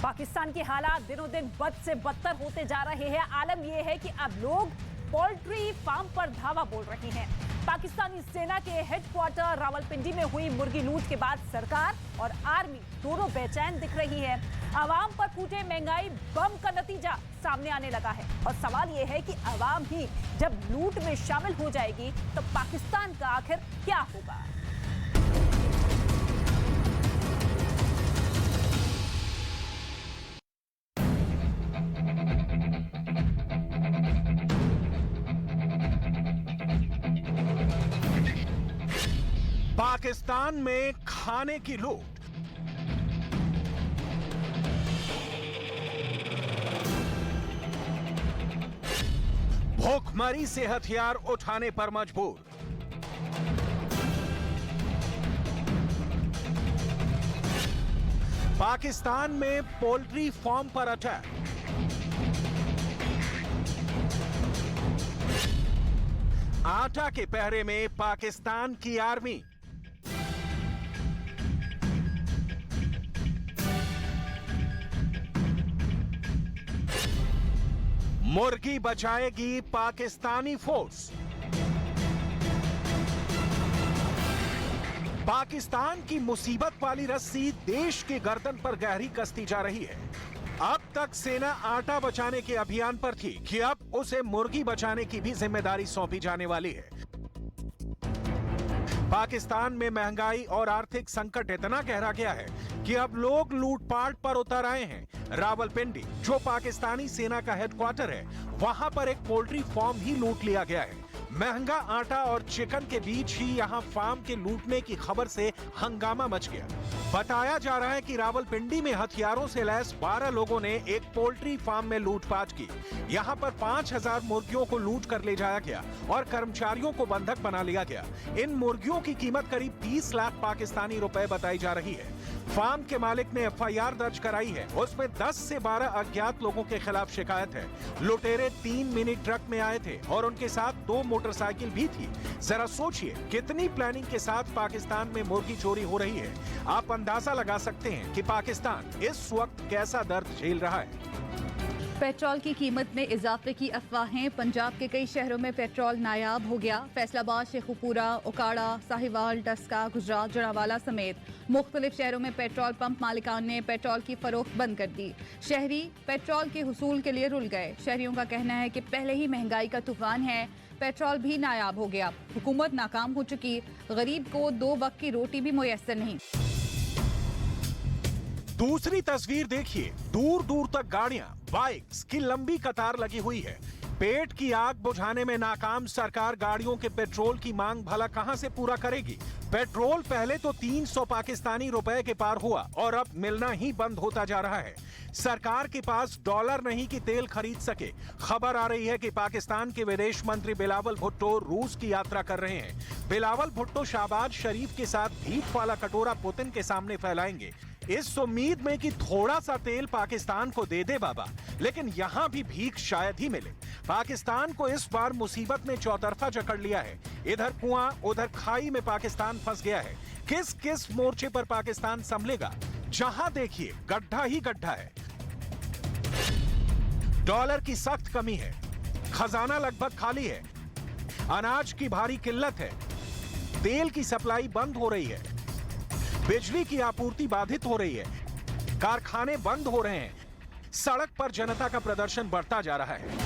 पाकिस्तान के हालात दिनों दिन बद से बदतर होते जा रहे हैं। आलम यह है कि अब लोग पोल्ट्री फार्म पर धावा बोल रहे हैं। पाकिस्तानी सेना के हेडक्वार्टर रावलपिंडी में हुई मुर्गी लूट के बाद सरकार और आर्मी दोनों बेचैन दिख रही है। आवाम पर फूटे महंगाई बम का नतीजा सामने आने लगा है और सवाल यह है कि आवाम ही जब लूट में शामिल हो जाएगी तो पाकिस्तान का आखिर क्या होगा। पाकिस्तान में खाने की लूट। भूखमरी से हथियार उठाने पर मजबूर। पाकिस्तान में पोल्ट्री फार्म पर अटैक। आटा के पहरे में पाकिस्तान की आर्मी। मुर्गी बचाएगी पाकिस्तानी फोर्स। पाकिस्तान की मुसीबत वाली रस्सी देश के गर्दन पर गहरी कसती जा रही है। अब तक सेना आटा बचाने के अभियान पर थी कि अब उसे मुर्गी बचाने की भी जिम्मेदारी सौंपी जाने वाली है। पाकिस्तान में महंगाई और आर्थिक संकट इतना गहरा गया है कि अब लोग लूटपाट पर उतर आए हैं। रावलपिंडी, जो पाकिस्तानी सेना का हेडक्वार्टर है, वहां पर एक पोल्ट्री फार्म ही लूट लिया गया है। महंगा आटा और चिकन के बीच ही यहां फार्म के लूटने की खबर से हंगामा मच गया। बताया जा रहा है कि रावलपिंडी में हथियारों से लैस 12 लोगों ने एक पोल्ट्री फार्म में लूटपाट की। यहां पर 5000 मुर्गियों को लूट कर ले जाया गया और कर्मचारियों को बंधक बना लिया गया। इन मुर्गियों की कीमत करीब 30 लाख पाकिस्तानी रुपए बताई जा रही है। फार्म के मालिक ने एफआईआर दर्ज कराई है। उसमें 10 से 12 अज्ञात लोगों के खिलाफ शिकायत है। लुटेरे 3 मिनी ट्रक में आए थे और उनके साथ 2 मोटरसाइकिल भी थी। जरा सोचिए कितनी प्लानिंग के साथ पाकिस्तान में मुर्गी चोरी हो रही है। आप अंदाजा लगा सकते हैं कि पाकिस्तान इस वक्त कैसा दर्द झेल रहा है। पेट्रोल की कीमत में इजाफे की अफवाहें। पंजाब के कई शहरों में पेट्रोल नायाब हो गया। फैसलाबाद, शेखुपुरा, ओकाड़ा, साहिवाल, डस्का, गुजरात, जरावाला समेत मुख्तलिफ शहरों में पेट्रोल पंप मालिकान ने पेट्रोल की फरोख्त बंद कर दी। शहरी पेट्रोल के हुसूल के लिए रुल गए। शहरियों का कहना है कि पहले ही महंगाई का तूफान है, पेट्रोल भी नायाब हो गया। हुकूमत नाकाम हो चुकी, गरीब को 2 वक्त की रोटी भी मुयस्सर नहीं। दूसरी तस्वीर देखिए, दूर दूर तक गाड़ियां, बाइक्स की लंबी कतार लगी हुई है। पेट की आग बुझाने में नाकाम सरकार गाड़ियों के पेट्रोल की मांग भला कहां से पूरा करेगी। पेट्रोल पहले तो 300 पाकिस्तानी रुपए के पार हुआ और अब मिलना ही बंद होता जा रहा है। सरकार के पास डॉलर नहीं कि तेल खरीद सके। खबर आ रही है कि पाकिस्तान के विदेश मंत्री बिलावल भुट्टो रूस की यात्रा कर रहे हैं। बिलावल भुट्टो शहबाज शरीफ के साथ भीख वाला कटोरा पुतिन के सामने फैलाएंगे, इस उम्मीद में कि थोड़ा सा तेल पाकिस्तान को दे दे बाबा। लेकिन यहां भी भीख शायद ही मिले। पाकिस्तान को इस बार मुसीबत ने चौतरफा जकड़ लिया है। इधर कुआं उधर खाई में पाकिस्तान फंस गया है। किस किस मोर्चे पर पाकिस्तान संभलेगा? जहां देखिए गड्ढा ही गड्ढा है। डॉलर की सख्त कमी है, खजाना लगभग खाली है, अनाज की भारी किल्लत है, तेल की सप्लाई बंद हो रही है, बिजली की आपूर्ति बाधित हो रही है, कारखाने बंद हो रहे हैं, सड़क पर जनता का प्रदर्शन बढ़ता जा रहा है।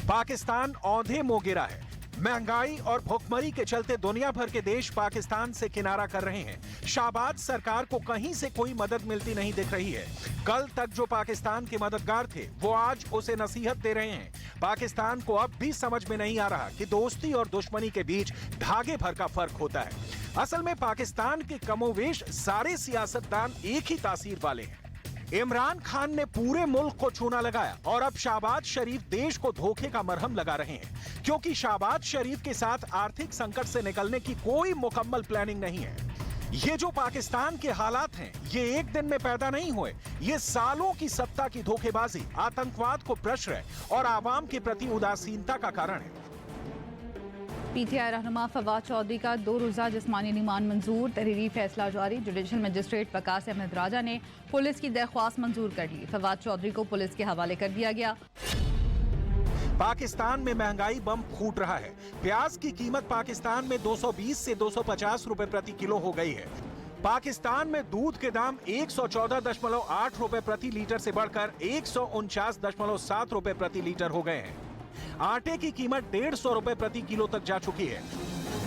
पाकिस्तान औंधे मुंह गिरा है। महंगाई और भुखमरी के चलते दुनिया भर के देश पाकिस्तान से किनारा कर रहे हैं। शहबाज सरकार को कहीं से कोई मदद मिलती नहीं दिख रही है। कल तक जो पाकिस्तान के मददगार थे वो आज उसे नसीहत दे रहे हैं। पाकिस्तान को अब भी समझ में नहीं आ रहा कि दोस्ती और दुश्मनी के बीच धागे भर का फर्क होता है। असल में पाकिस्तान के कमोवेश सारे सियासतदान एक ही तासीर वाले हैं। इमरान खान ने पूरे मुल्क को चूना लगाया और अब शहबाज शरीफ देश को धोखे का मरहम लगा रहे हैं, क्योंकि शहबाज शरीफ के साथ आर्थिक संकट से निकलने की कोई मुकम्मल प्लानिंग नहीं है। ये जो पाकिस्तान के हालात हैं, ये एक दिन में पैदा नहीं हुए। ये सालों की सत्ता की धोखेबाजी, आतंकवाद को प्रश्रय और आवाम के प्रति उदासीनता का कारण है। पीटीआई रहनुमा फवाद चौधरी का 2 रोज़ा जिस्मानी रिमांड मंजूर। तहरीरी फैसला जारी। जुडिशल मजिस्ट्रेट वकास अहमद राजा ने पुलिस की दरख्वास्त मंजूर कर ली। फवाद चौधरी को पुलिस के हवाले कर दिया गया। पाकिस्तान में महंगाई बम फूट रहा है। प्याज की कीमत पाकिस्तान में 220 से 250 रुपए प्रति किलो हो गई है। पाकिस्तान में दूध के दाम 114.8 रुपए प्रति लीटर से बढ़कर 149.7 रुपए प्रति लीटर हो गए हैं। आटे की कीमत 150 रुपए प्रति किलो तक जा चुकी है।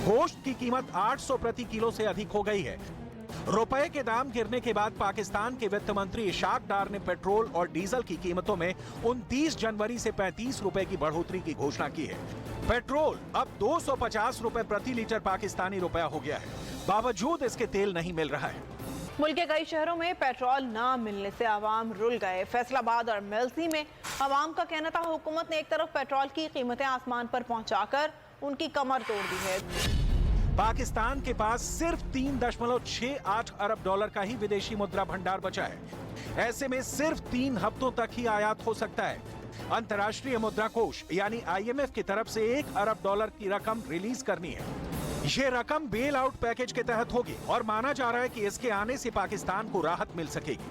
गोश्त की कीमत 800 प्रति किलो से अधिक हो गई है। रुपए के दाम गिरने के बाद पाकिस्तान के वित्त मंत्री इशाक डार ने पेट्रोल और डीजल की कीमतों में 29 जनवरी से 35 रुपए की बढ़ोतरी की घोषणा की है। पेट्रोल अब 250 रुपए प्रति लीटर पाकिस्तानी रुपया हो गया है। बावजूद इसके तेल नहीं मिल रहा है। मुल्क के कई शहरों में पेट्रोल न मिलने से आवाम रुल गए। फैसलाबाद और मेलसी में आवाम का कहना था हुकूमत ने एक तरफ पेट्रोल की कीमतें आसमान पर पहुंचाकर उनकी कमर तोड़ दी है। पाकिस्तान के पास सिर्फ 3.68 अरब डॉलर का ही विदेशी मुद्रा भंडार बचा है। ऐसे में सिर्फ 3 हफ्तों तक ही आयात हो सकता है। अंतर्राष्ट्रीय मुद्रा कोष यानी IMF की तरफ से 1 अरब डॉलर की रकम रिलीज करनी है। ये रकम बेल आउट पैकेज के तहत होगी और माना जा रहा है कि इसके आने से पाकिस्तान को राहत मिल सकेगी।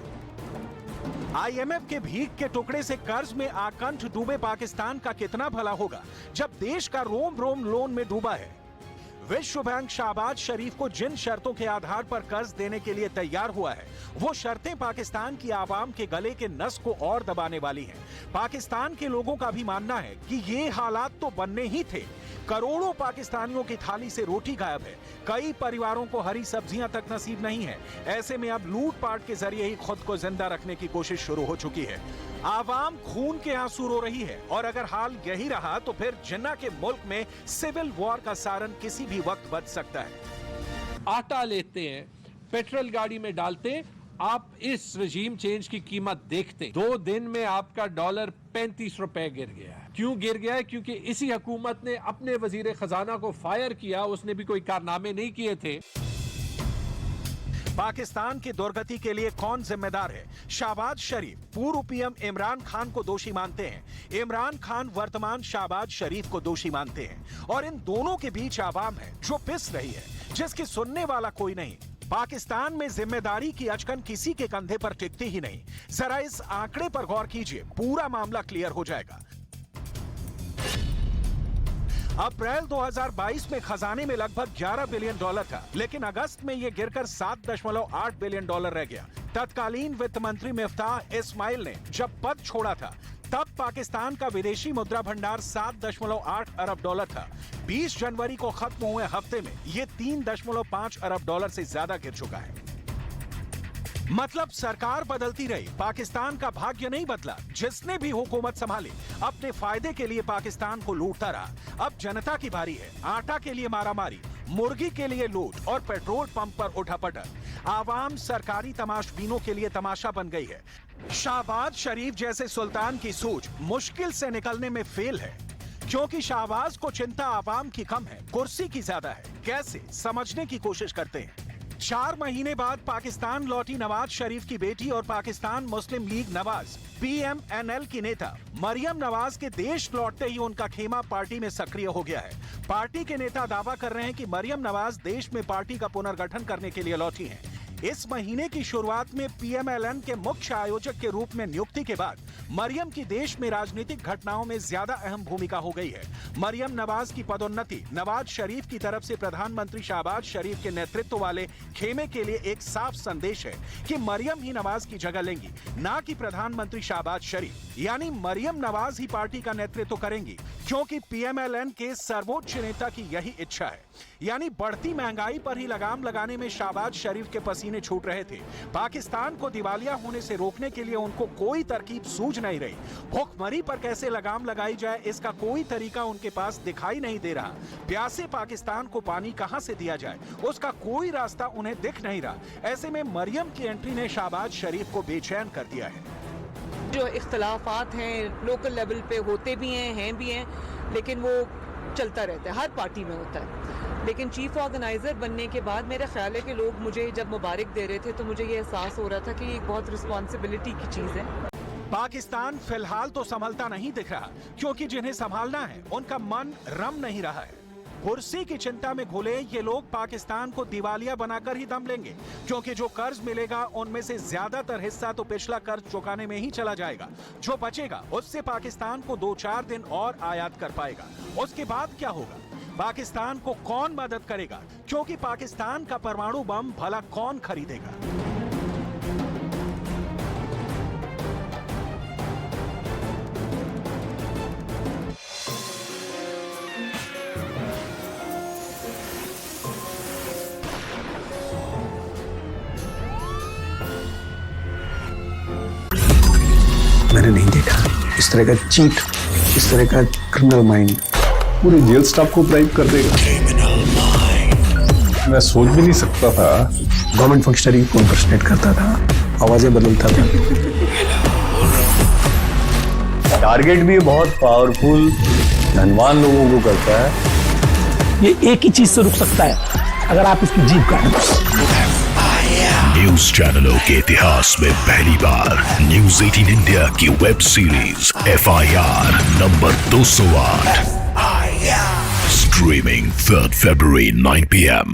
IMF के भीख के टुकड़े से कर्ज में आकंठ डूबे पाकिस्तान का कितना भला होगा जब देश का रोम रोम लोन में डूबा है। विश्व बैंक शहबाज शरीफ को जिन शर्तों के आधार पर कर्ज देने के लिए तैयार हुआ है, वो शर्तें पाकिस्तान की आवाम के गले के नस को और दबाने वाली हैं। पाकिस्तान के लोगों का भी मानना है कि ये हालात तो बनने ही थे। करोड़ों पाकिस्तानियों की थाली से रोटी गायब है। कई परिवारों को हरी सब्जियां तक नसीब नहीं है। ऐसे में अब लूटपाट के जरिए ही खुद को जिंदा रखने की कोशिश शुरू हो चुकी है। आवाम खून के आंसू रो रही है और अगर हाल यही रहा तो फिर जिन्ना के मुल्क में सिविल वॉर का सारन किसी भी वक्त बज सकता है। आटा लेते हैं, पेट्रोल गाड़ी में डालते, आप इस रजीम चेंज की कीमत देखते 2 दिन में आपका डॉलर 35 रुपए गिर गया है। क्यों गिर गया है? क्योंकि इसी हुकूमत ने अपने वजीर खजाना को फायर किया। उसने भी कोई कारनामे नहीं किए थे। पाकिस्तान की दुर्गति के लिए कौन जिम्मेदार है? शहबाज शरीफ पूर्व PM इमरान खान को दोषी मानते हैं। इमरान खान वर्तमान शहबाज शरीफ को दोषी मानते हैं और इन दोनों के बीच आवाम है जो पिस रही है, जिसकी सुनने वाला कोई नहीं। पाकिस्तान में जिम्मेदारी की अचकन किसी के कंधे पर टिकती ही नहीं। जरा इस आंकड़े पर गौर कीजिए, पूरा मामला क्लियर हो जाएगा। अप्रैल 2022 में खजाने में लगभग 11 बिलियन डॉलर था, लेकिन अगस्त में यह गिरकर 7.8 बिलियन डॉलर रह गया। तत्कालीन वित्त मंत्री मिफ्ताह इस्माइल ने जब पद छोड़ा था, तब पाकिस्तान का विदेशी मुद्रा भंडार 7.8 अरब डॉलर था। 20 जनवरी को खत्म हुए हफ्ते में यह 3.5 अरब डॉलर से ज्यादा गिर चुका है। मतलब सरकार बदलती रही, पाकिस्तान का भाग्य नहीं बदला। जिसने भी हुकूमत संभाली अपने फायदे के लिए पाकिस्तान को लूटता रहा। अब जनता की बारी है। आटा के लिए मारामारी, मुर्गी के लिए लूट और पेट्रोल पंप पर उठापटक। आवाम सरकारी तमाशबीनों के लिए तमाशा बन गई है। शहबाज शरीफ जैसे सुल्तान की सोच मुश्किल से निकलने में फेल है, क्योंकि शहबाज को चिंता आवाम की कम है, कुर्सी की ज्यादा है। कैसे समझने की कोशिश करते हैं। 4 महीने बाद पाकिस्तान लौटी नवाज शरीफ की बेटी और पाकिस्तान मुस्लिम लीग नवाज PMNL की नेता मरियम नवाज के देश लौटते ही उनका खेमा पार्टी में सक्रिय हो गया है। पार्टी के नेता दावा कर रहे हैं कि मरियम नवाज देश में पार्टी का पुनर्गठन करने के लिए लौटी हैं। इस महीने की शुरुआत में PMLN के मुख्य आयोजक के रूप में नियुक्ति के बाद मरियम की देश में राजनीतिक घटनाओं में ज्यादा अहम भूमिका हो गई है। मरियम नवाज की पदोन्नति नवाज शरीफ की तरफ से प्रधानमंत्री शहबाज शरीफ के नेतृत्व वाले खेमे के लिए एक साफ संदेश है कि मरियम ही नवाज की जगह लेंगी, ना कि प्रधानमंत्री शहबाज शरीफ। यानी मरियम नवाज ही पार्टी का नेतृत्व करेंगी, क्योंकि PMLN के सर्वोच्च नेता की यही इच्छा है। यानी बढ़ती महंगाई पर ही लगाम लगाने में शहबाज शरीफ के पसीने छूट रहे थे। पाकिस्तान को दिवालिया होने से रोकने के लिए उनको कोई तरकीब सूझ नहीं रही। भूखमरी पर कैसे लगाम लगाई जाए, इसका कोई तरीका उनके पास दिखाई नहीं दे रहा। प्यासे पाकिस्तान को पानी कहां से दिया जाए, उसका कोई रास्ता उन्हें दिख नहीं रहा। ऐसे में मरियम की एंट्री ने शहबाज शरीफ को बेचैन कर दिया है। जो इख्तलाफात हैं लोकल लेवल पे होते भी हैं भी हैं, लेकिन वो चलता रहता है, हर पार्टी में होता है। लेकिन चीफ ऑर्गेनाइजर बनने के बाद मेरा ख्याल है कि लोग मुझे जब मुबारक दे रहे थे तो मुझे ये एहसास हो रहा था कि ये एक बहुत रिस्पॉन्सिबिलिटी की चीज़ है। पाकिस्तान फिलहाल तो संभलता नहीं दिख रहा, क्योंकि जिन्हें संभालना है उनका मन रम नहीं रहा है। कुर्सी की चिंता में घुले ये लोग पाकिस्तान को दिवालिया बनाकर ही दम लेंगे, क्योंकि जो कर्ज मिलेगा उनमें से ज्यादातर हिस्सा तो पिछला कर्ज चुकाने में ही चला जाएगा। जो बचेगा उससे पाकिस्तान को 2-4 दिन और आयात कर पाएगा। उसके बाद क्या होगा? पाकिस्तान को कौन मदद करेगा? क्योंकि पाकिस्तान का परमाणु बम भला कौन खरीदेगा? मैंने नहीं देखा इस तरह का चीट, इस तरह का क्रिमिनल माइंड पूरे जेल स्टाफ को ब्राइब कर देगा। मैं सोच भी नहीं सकता था गवर्नमेंट फंक्शनरी को इम्पर्सनेट करता था, आवाजें बदलता था। टारगेट भी बहुत पावरफुल धनवान लोगों को करता है। ये एक ही चीज से रुक सकता है, अगर आप इसकी जीभ काटें। न्यूज चैनलों के इतिहास में पहली बार न्यूज 18 इंडिया की web series FIR number 208 streaming 3 February 9 PM